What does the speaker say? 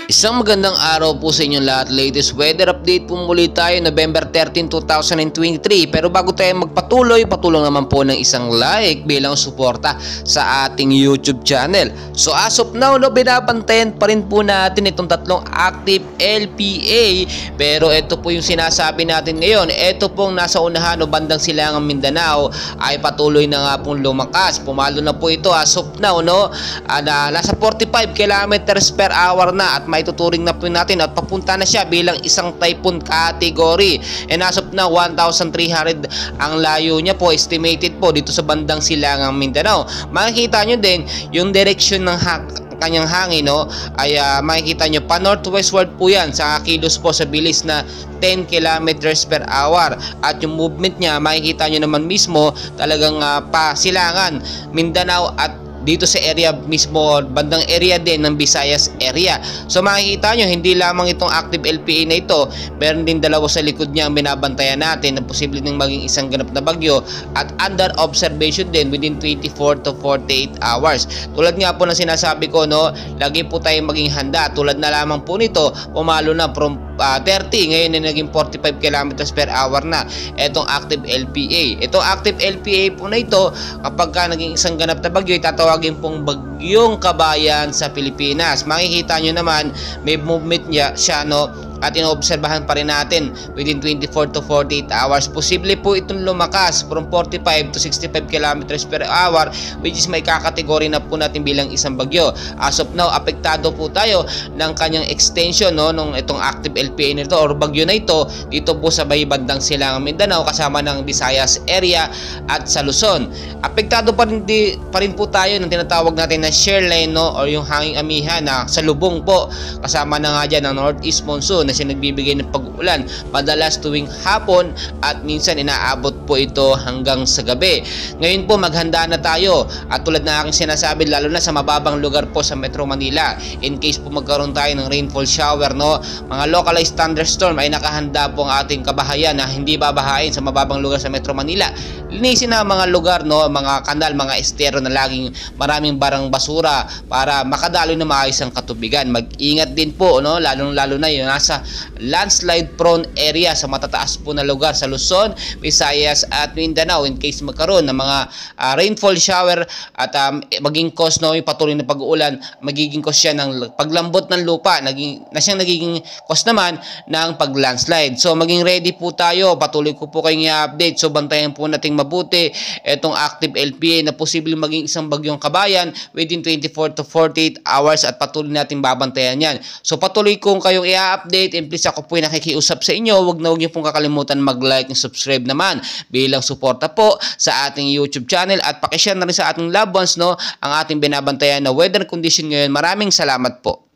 Isang magandang araw po sa inyong lahat. Latest weather update po muli tayo November 13, 2023. Pero bago tayo magpatuloy, patulong naman po ng isang like bilang suporta sa ating YouTube channel. So as of now, binabantayan pa rin po natin itong tatlong active LPA. Pero ito po yung sinasabi natin ngayon. Ito pong nasa unahan o bandang silangang Mindanao ay patuloy na nga pong lumakas. Pumalo na po ito as of now, no? Nasa 45 kilometers per hour na at maituturing na po natin at papunta na siya bilang isang typhoon category. And as of now, 1,300 ang layo niya po, estimated po dito sa bandang silangang Mindanao. Makikita nyo din yung direction ng kanyang hangin, no, ay makikita nyo pa northwestward po yan sa kilos po sa bilis na 10 kilometers per hour. At yung movement niya makikita nyo naman mismo talagang pasilangan Mindanao at dito sa area mismo, bandang area din ng Visayas area. So makikita nyo, hindi lamang itong active LPA na ito, meron din dalawa sa likod niya ang binabantayan natin na posible nang maging isang ganap na bagyo at under observation din within 24 to 48 hours. Tulad nga po ng sinasabi ko, no, lagi po tayong maging handa. Tulad na lamang po nito, pumalo na from 30, ngayon ay naging 45 kilometers per hour na itong active LPA. Itong active LPA po na ito, kapag naging isang ganap na bagyo, itatawagin pong bagyong kabayan sa Pilipinas. Makikita nyo naman may movement niya siya, no, at inoobserbahan pa rin natin within 24 to 48 hours. Posible po itong lumakas from 45 to 65 kilometers per hour, which is may kakategory na po natin bilang isang bagyo. As of now, apektado po tayo ng kanyang extension, no, nung itong active LPA nito or bagyo na ito dito po sa bandang silangang Mindanao kasama ng Visayas area at sa Luzon. Apektado pa rin po tayo ng tinatawag natin na shear line, no, or yung hanging amihan na sa lubong po kasama na nga dyan ng northeast monsoon na siya nagbibigay ng pag-uulan madalas tuwing hapon at minsan inaabot po ito hanggang sa gabi. Ngayon po maghanda na tayo at tulad na aking sinasabi, lalo na sa mababang lugar po sa Metro Manila, in case po magkaroon tayo ng rainfall shower, no, mga localized thunderstorm, ay nakahanda po ang ating kabahayan na hindi babahain sa mababang lugar sa Metro Manila. Linisin na mga lugar, no, mga kanal, mga estero na laging maraming barang basura para makadaloy na maayos ang katubigan. Mag-ingat din po, no, lalo na yung nasa landslide prone area sa matataas po na lugar sa Luzon, Visayas at Mindanao, in case magkaroon ng mga rainfall shower at maging cause, no, yung patuloy na pag-uulan, magiging cause siya ng paglambot ng lupa, siyang nagiging cause naman ng pag-landslide. So maging ready po tayo, patuloy ko po kayong i-update. So bantayan po nating mabuti itong active LPA na posibleng maging isang bagyong kabayan within 24 to 48 hours at patuloy natin babantayan yan. So patuloy kong kayong i-update, and please, ako po yung nakikiusap sa inyo, huwag niyo pong kakalimutan mag-like and subscribe naman bilang suporta po sa ating YouTube channel at pakishare na rin sa ating loved ones, no, ang ating binabantayan na weather condition ngayon. Maraming salamat po.